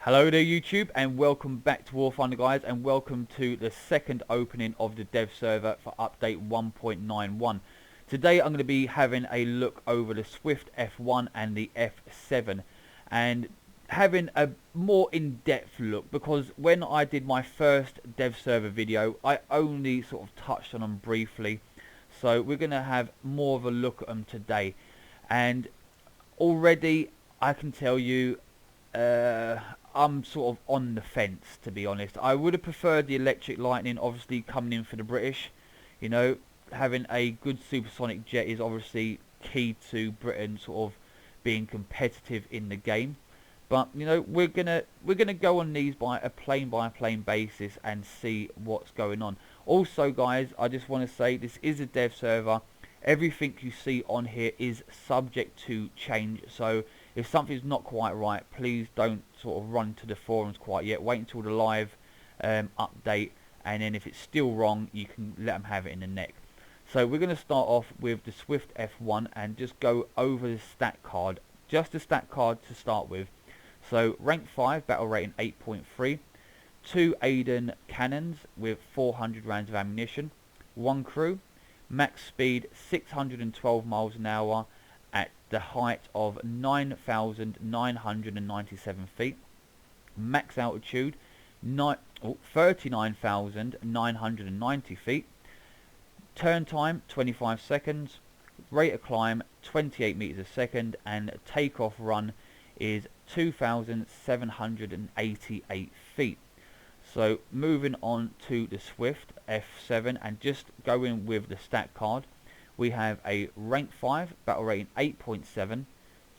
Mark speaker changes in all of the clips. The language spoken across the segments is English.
Speaker 1: Hello there YouTube, and welcome back to War Thunder, guys, and welcome to the second opening of the dev server for update 1.91. Today I'm going to be having a look over the Swift F1 and the F7 and having a more in-depth look, because when I did my first dev server video I only sort of touched on them briefly. So we're going to have more of a look at them today, and already I can tell you I'm sort of on the fence, to be honest. I would have preferred the Electric Lightning, obviously coming in for the British. You know, having a good supersonic jet is obviously key to Britain sort of being competitive in the game. But you know, we're gonna go on these by a plane basis and see what's going on. Also, guys, I just want to say this is a dev server. Everything you see on here is subject to change, so if something's not quite right, please don't sort of run to the forums quite yet. Wait until the live update, and then if it's still wrong, you can let them have it in the neck. So we're going to start off with the Swift F1 and just go over the stat card. Just the stat card to start with. So rank 5, battle rating 8.3, 2 Aiden cannons with 400 rounds of ammunition, 1 crew, max speed 612 miles an hour at the height of 9,997 feet, max altitude 39,990 feet, turn time 25 seconds, rate of climb 28 meters a second, and takeoff run is 2,788 feet. So moving on to the Swift F7 and just going with the stat card, we have a rank 5, battle rating 8.7,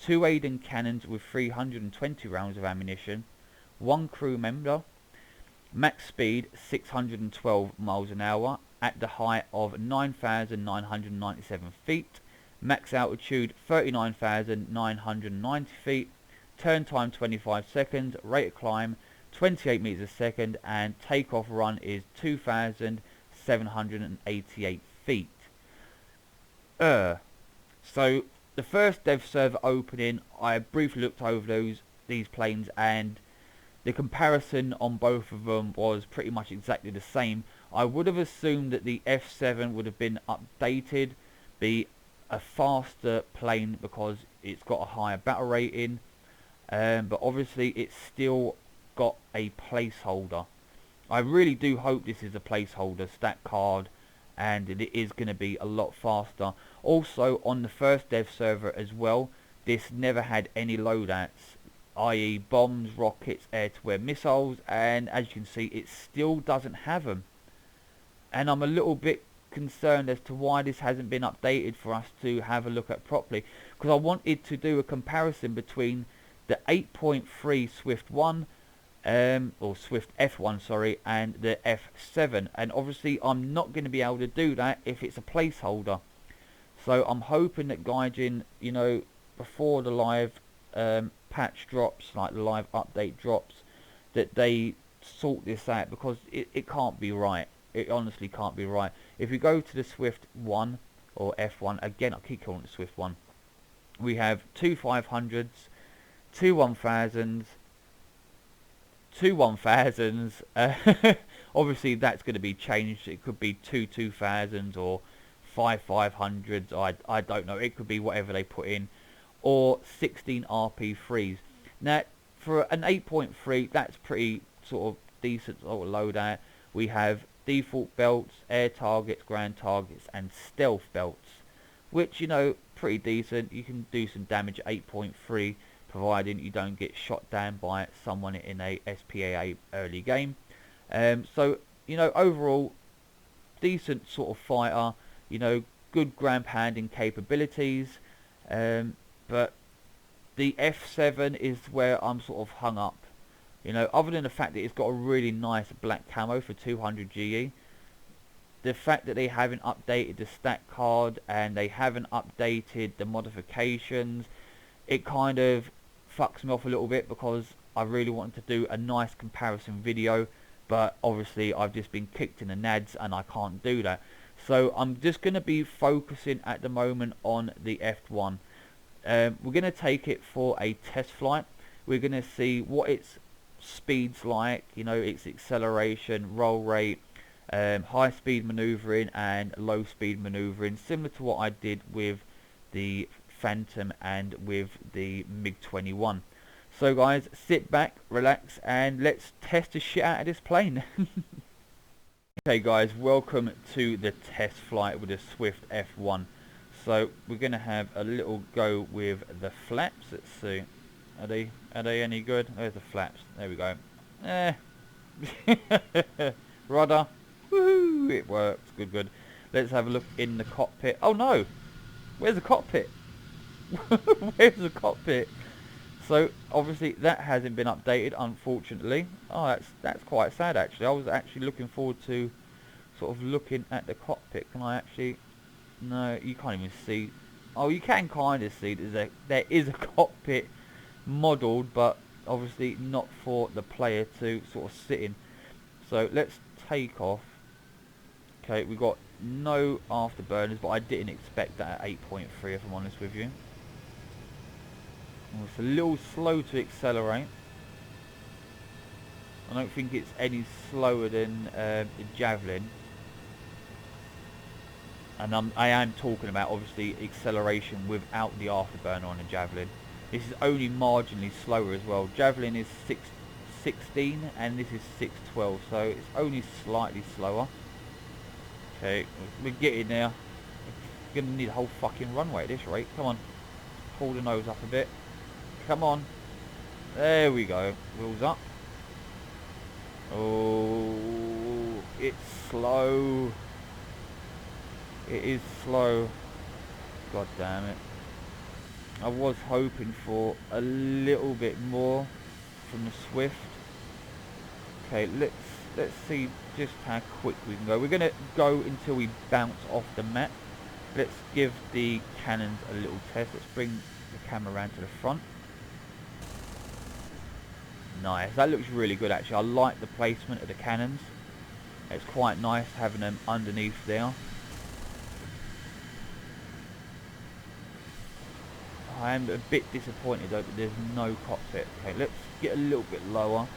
Speaker 1: 2 Aiden cannons with 320 rounds of ammunition, 1 crew member, max speed 612 miles an hour at the height of 9,997 feet, max altitude 39,990 feet, turn time 25 seconds, rate of climb 28 meters a second, and takeoff run is 2,788 feet. So the first dev server opening, I briefly looked over these planes, and the comparison on both of them was pretty much exactly the same. I would have assumed that the F7 would have been updated, be a faster plane because it's got a higher battle rating, but obviously it's still got a placeholder. I really do hope this is a placeholder stat card and it is going to be a lot faster. Also, on the first dev server as well, this never had any loadouts, i.e. bombs, rockets, air-to-air missiles, and as you can see, it still doesn't have them. And I'm a little bit concerned as to why this hasn't been updated for us to have a look at properly, because I wanted to do a comparison between the 8.3 Swift 1 or Swift F1, sorry, and the F7, and obviously I'm not going to be able to do that if it's a placeholder. So I'm hoping that Gaijin, you know, before the live patch drops, like the live update drops, that they sort this out, because it can't be right. It honestly can't be right. If you go to the Swift 1 or F1, again I keep calling it Swift 1, we have 2 500s, 2 1000s, 2 1000s. Obviously that's going to be changed. It could be 2 2000s or 5 500s. I don't know. It could be whatever they put in, or 16 RP3s. Now for an 8.3, that's pretty sort of decent sort of loadout. We have default belts, air targets, ground targets, and stealth belts, which, you know, pretty decent. You can do some damage at 8.3, providing you don't get shot down by someone in a SPAA early game. So, you know, overall, decent sort of fighter, you know, good ground pounding capabilities, but the F7 is where I'm sort of hung up. You know, other than the fact that it's got a really nice black camo for 200 GE, the fact that they haven't updated the stat card and they haven't updated the modifications, it kind of fucks me off a little bit, because I really wanted to do a nice comparison video, but obviously I've just been kicked in the nads and I can't do that. So I'm just going to be focusing at the moment on the F1. We're going to take it for a test flight. We're going to see what its speeds like, you know, its acceleration, roll rate, high speed maneuvering and low speed maneuvering, similar to what I did with the Phantom and with the MiG-21. So guys, sit back, relax, and let's test the shit out of this plane. Okay guys, welcome to the test flight with the Swift F.1. So we're going to have a little go with the flaps. Let's see, are they any good? There's the flaps, there we go. Rudder, woohoo, it works, good. Let's have a look in the cockpit. Oh no, where's the cockpit? Where's the cockpit? So obviously that hasn't been updated, unfortunately. Oh, that's quite sad actually. I was actually looking forward to sort of looking at the cockpit. Can I actually? No, you can't even see. Oh, you can kind of see there is a cockpit modelled, but obviously not for the player to sort of sit in. So let's take off. Okay, we've got no afterburners, but I didn't expect that at 8.3 if I'm honest with you. It's a little slow to accelerate. I don't think it's any slower than the Javelin. And I am talking about obviously acceleration without the afterburner on the Javelin. This is only marginally slower as well. Javelin is 616 and this is 612, so it's only slightly slower. Okay, we're getting there. We're gonna need a whole fucking runway at this rate. Come on, pull the nose up a bit. Come on. There we go. Wheels up. Oh, it's slow. It is slow. God damn it. I was hoping for a little bit more from the Swift. Okay, let's see just how quick we can go. We're gonna go until we bounce off the map. Let's give the cannons a little test. Let's bring the camera around to the front. Nice, that looks really good actually. I like the placement of the cannons. It's quite nice having them underneath there. I am a bit disappointed though that there's no cockpit. Okay, let's get a little bit lower.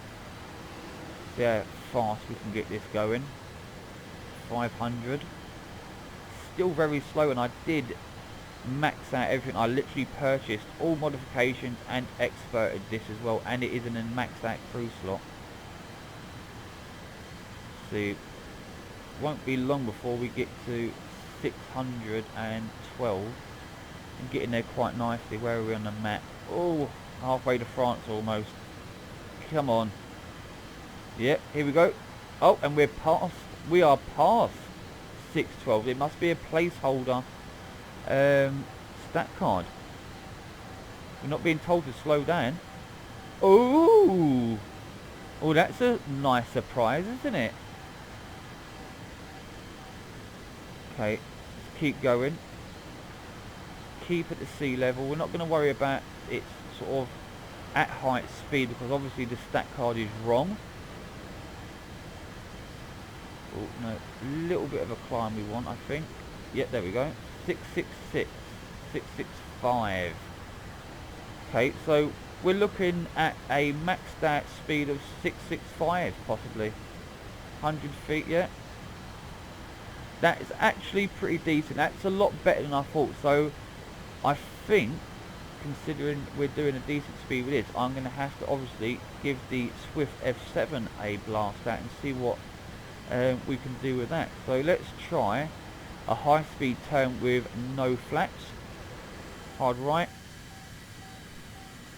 Speaker 1: See how fast we can get this going. 500. Still very slow, and I did max out everything. I literally purchased all modifications and experted this as well, and it is in a maxed out crew slot. See, won't be long before we get to 612 and getting there quite nicely. Where are we on the map? Oh, halfway to France almost. Come on. Yep, here we go. Oh, and we are past 612. It must be a placeholder stat card. We're not being told to slow down. Oh, that's a nice surprise, isn't it? Okay, let's keep going. Keep at the sea level. We're not going to worry about it sort of at height speed because obviously the stat card is wrong. Oh no, a little bit of a climb we want, I think. Yep, there we go. 666, 665. Okay, so we're looking at a maxed out speed of 665 possibly. 100 feet, yeah. That is actually pretty decent. That's a lot better than I thought. So I think, considering we're doing a decent speed with this, I'm going to have to obviously give the Swift F.7 a blast out and see what we can do with that. So let's try a high speed turn with no flaps. Hard right.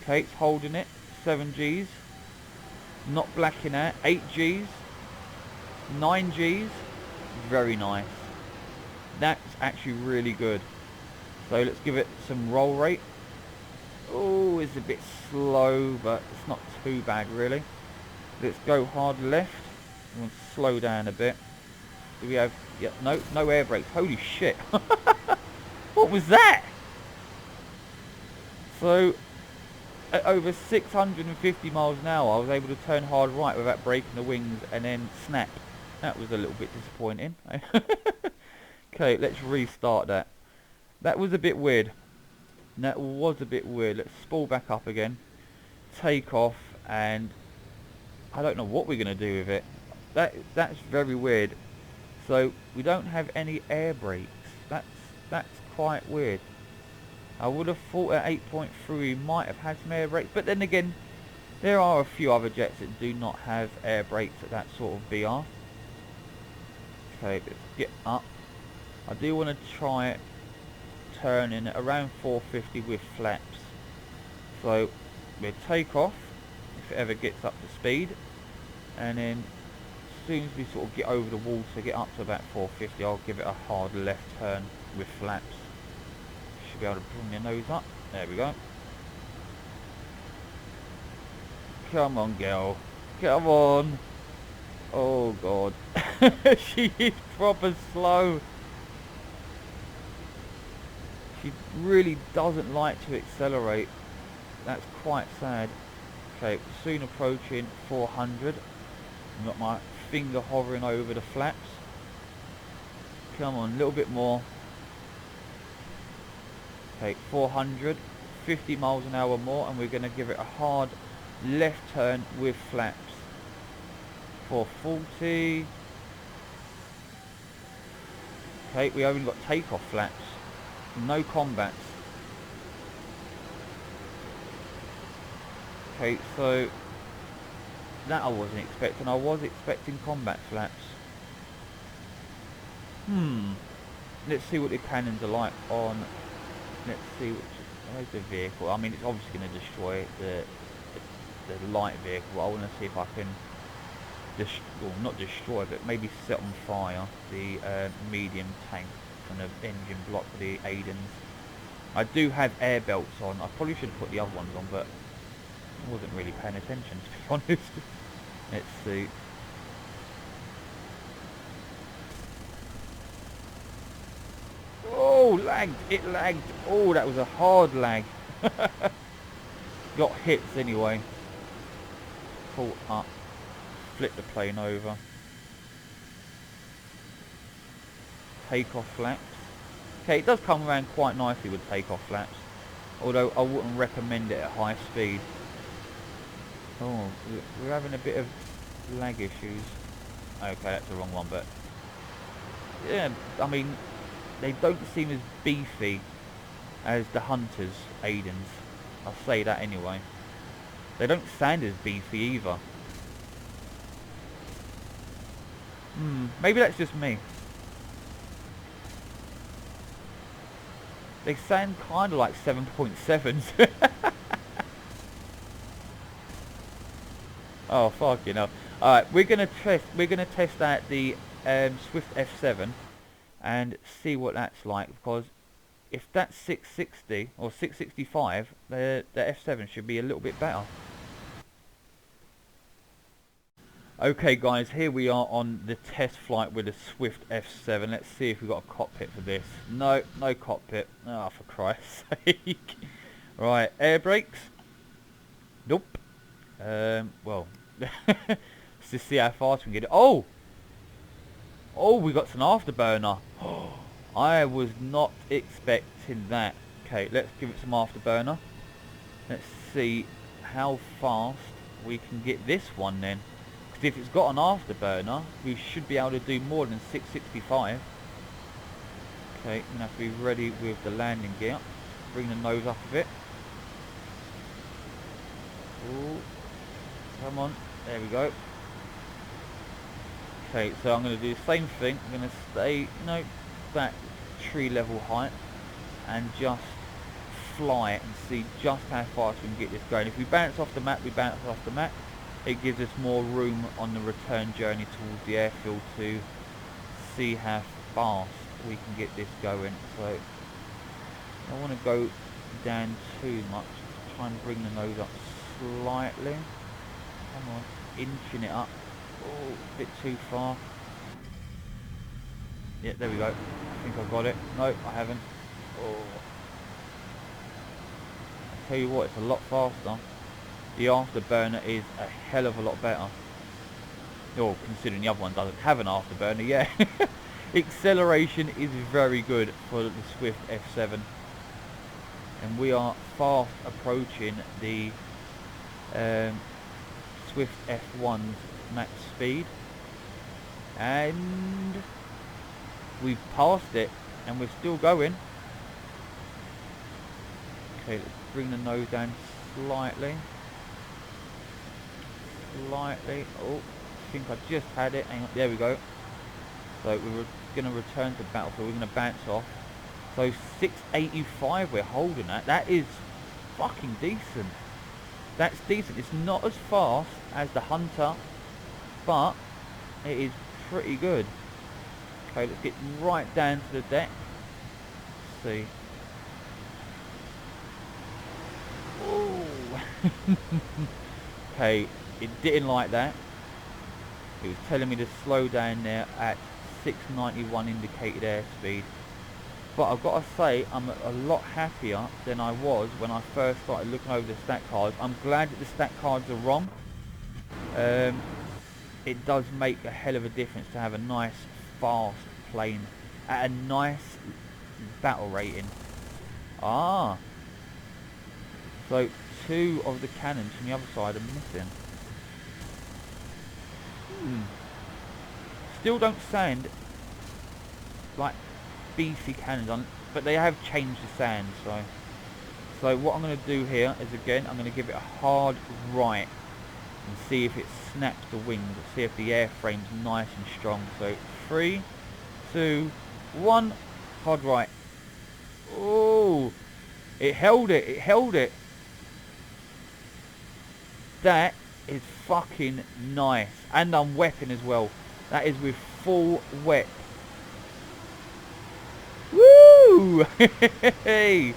Speaker 1: Okay, it's holding it. 7 Gs. Not blacking out. 8 Gs. 9 Gs. Very nice. That's actually really good. So let's give it some roll rate. Oh, it's a bit slow, but it's not too bad really. Let's go hard left. I'm going to slow down a bit. Do we have... Yeah, no air brakes. Holy shit. What was that? So, at over 650 miles an hour, I was able to turn hard right without breaking the wings and then snap. That was a little bit disappointing. Okay, let's restart that. That was a bit weird. That was a bit weird. Let's spool back up again. Take off and I don't know what we're going to do with it. That's very weird. So we don't have any air brakes. That's quite weird. I would have thought at 8.3 we might have had some air brakes, but then again, there are a few other jets that do not have air brakes at that sort of BR. Okay, let's get up. I do want to try it turning at around 450 with flaps. So we'll take off if it ever gets up to speed, and then as soon as we sort of get over the water, get up to about 450, I'll give it a hard left turn with flaps. Should be able to bring the nose up. There we go. Come on, girl. Come on. Oh, God. She is proper slow. She really doesn't like to accelerate. That's quite sad. Okay, soon approaching 400. I've got my finger hovering over the flaps. Come on, a little bit more. Okay, 400. 50 miles an hour more, and we're going to give it a hard left turn with flaps. 440. Okay, we only got takeoff flaps. No combats. Okay, so that I wasn't expecting. I was expecting combat flaps. Let's see what the cannons are like on. Let's see where's the vehicle. I mean, it's obviously going to destroy the light vehicle. I want to see if I can well, not destroy, but maybe set on fire the medium tank from the engine block for the Aidens. I do have air belts on. I probably should have put the other ones on, but I wasn't really paying attention, to be honest. Let's see. Oh, lagged. It lagged. Oh, that was a hard lag. Got hits anyway. Pull up. Flip the plane over. Takeoff flaps. Okay, it does come around quite nicely with takeoff flaps. Although I wouldn't recommend it at high speed. Oh, we're having a bit of lag issues. Okay, that's the wrong one, but yeah, I mean, they don't seem as beefy as the Hunters Aidens. I'll say that anyway. They don't sound as beefy either. Maybe that's just me. They sound kind of like 7.7s. Oh, fuck, you know. Alright, we're gonna test out the Swift F7 and see what that's like, because if that's 660 or 665, the F7 should be a little bit better. Okay guys, here we are on the test flight with the Swift F7. Let's see if we've got a cockpit for this. No cockpit. Oh, for Christ's sake. Right, air brakes. Nope. Well, let's just see how fast we can get it. Oh, we got an afterburner. I was not expecting that. Okay, let's give it some afterburner. Let's see how fast we can get this one then. Because if it's got an afterburner, we should be able to do more than 665. Okay, I'm going to have to be ready with the landing gear. Bring the nose up a bit. Ooh. Come on, there we go. Okay, so I'm going to do the same thing. I'm going to stay, that tree level height and just fly it and see just how fast we can get this going. If we bounce off the map, we bounce off the map. It gives us more room on the return journey towards the airfield to see how fast we can get this going. So I don't want to go down too much. Just try and bring the nose up slightly. Come on, inching it up. Oh, a bit too far. Yeah, there we go. I think I got it. No, I haven't. Oh. I tell you what, it's a lot faster. The afterburner is a hell of a lot better. Oh, considering the other one doesn't have an afterburner, yeah. Acceleration is very good for the Swift F7. And we are fast approaching the Swift F1's max speed, and we've passed it, and we're still going. Okay, let's bring the nose down slightly. Slightly. Oh, I think I just had it. Hang on, there we go. So we're going to return to battlefield. We're going to bounce off. So 685 we're holding at. That is fucking decent. That's decent. It's not as fast as the Hunter, but it is pretty good. Okay, let's get right down to the deck. Let's see. Oh. Okay, it didn't like that. It was telling me to slow down there at 691 indicated airspeed. But I've got to say, I'm a lot happier than I was when I first started looking over the stat cards. I'm glad that the stat cards are wrong. It does make a hell of a difference to have a nice, fast plane at a nice battle rating. Ah. So 2 of the cannons from the other side are missing. Still don't sound like beefy cannons on, but they have changed the sound. So what I'm going to do here is, again, I'm going to give it a hard right and see if it snaps the wings. See if the airframe's nice and strong. So 3, 2, 1, hard right. Oh, it held it. It held it. That is fucking nice. And I'm weapon as well. That is with full wet. Woo! Hey!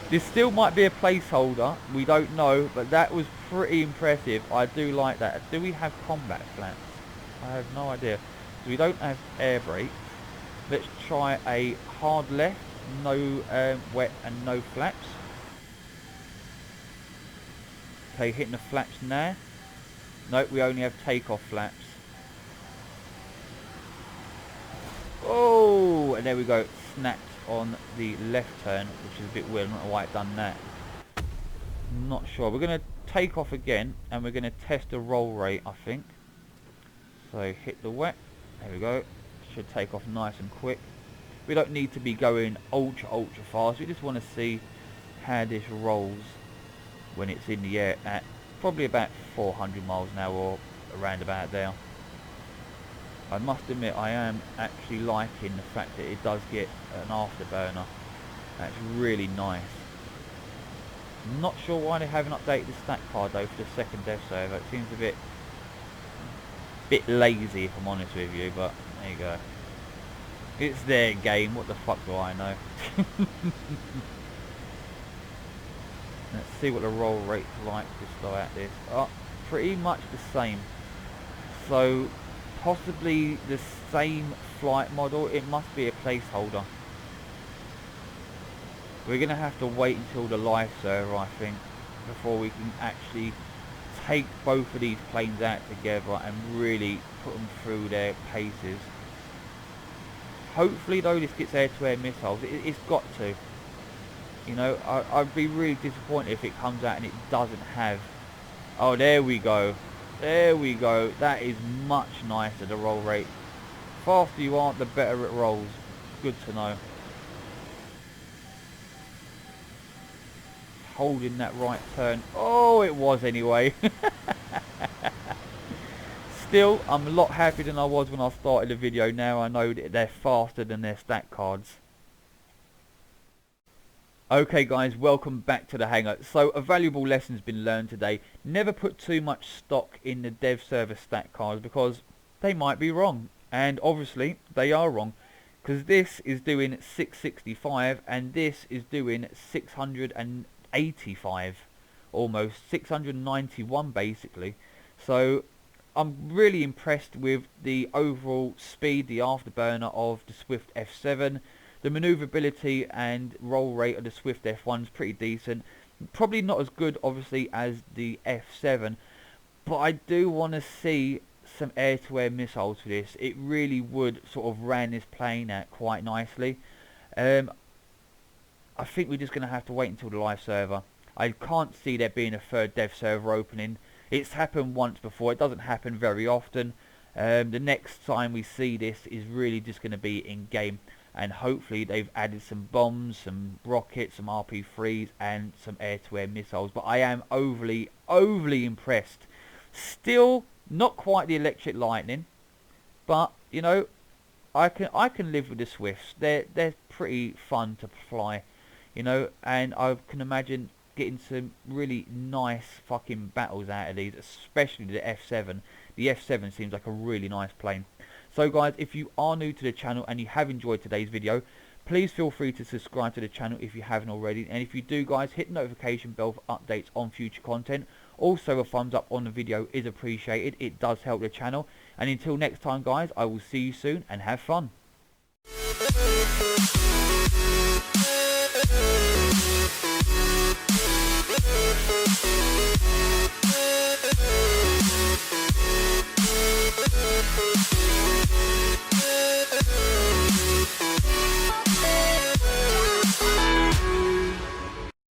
Speaker 1: This still might be a placeholder. We don't know. But that was pretty impressive. I do like that. Do we have combat flaps? I have no idea. So we don't have air brakes. Let's try a hard left. No wet and no flaps. Okay, hitting the flaps now. Nope, we only have takeoff flaps. Oh, and there we go. Snapped on the left turn, which is a bit weird. I don't know why it done that. Not sure. We're going to take off again, and we're going to test the roll rate, I think. So hit the wet. There we go. Should take off nice and quick. We don't need to be going ultra fast. We just want to see how this rolls when it's in the air at probably about 400 miles an hour or around about there. I must admit, I am actually liking the fact that it does get an afterburner. That's really nice. I'm not sure why they haven't updated the stat card though for the second dev server. It seems a bit lazy, if I'm honest with you, but there you go. It's their game, what the fuck do I know? Let's see what the roll rate's like just go at this. Oh, pretty much the same. So possibly the same flight model. It must be a placeholder. We're going to have to wait until the live server, I think, before we can actually take both of these planes out together and really put them through their paces. Hopefully though this gets air-to-air missiles. It's got to. You know, I'd be really disappointed if it comes out and it doesn't have... Oh, there we go. There we go. That is much nicer, the roll rate. Faster you are, the better it rolls. Good to know. Holding that right turn. Oh, it was anyway. Still, I'm a lot happier than I was when I started the video. Now I know that they're faster than their stat cards. Okay guys, welcome back to the hangar. So a valuable lesson's been learned today. Never put too much stock in the dev server stat cards because they might be wrong. And obviously they are wrong. Because this is doing 665 and this is doing 685. Almost 691 basically. So I'm really impressed with the overall speed, the afterburner of the Swift F7. The manoeuvrability and roll rate of the Swift F1 is pretty decent. Probably not as good, obviously, as the F7. But I do want to see some air-to-air missiles for this. It really would sort of ran this plane out quite nicely. I think we're just going to have to wait until the live server. I can't see there being a third dev server opening. It's happened once before. It doesn't happen very often. The next time we see this is really just going to be in game, and hopefully they've added some bombs, some rockets, some RP3s, and some air-to-air missiles. But I am overly impressed. Still not quite the electric lightning, but you know, I can live with the Swifts. They're pretty fun to fly, you know, and I can imagine getting some really nice fucking battles out of these, especially the F.7. The F.7 seems like a really nice plane. So guys, if you are new to the channel and you have enjoyed today's video, please feel free to subscribe to the channel if you haven't already, and if you do guys, hit the notification bell for updates on future content. Also, a thumbs up on the video is appreciated. It does help the channel. And until next time guys, I will see you soon and have fun.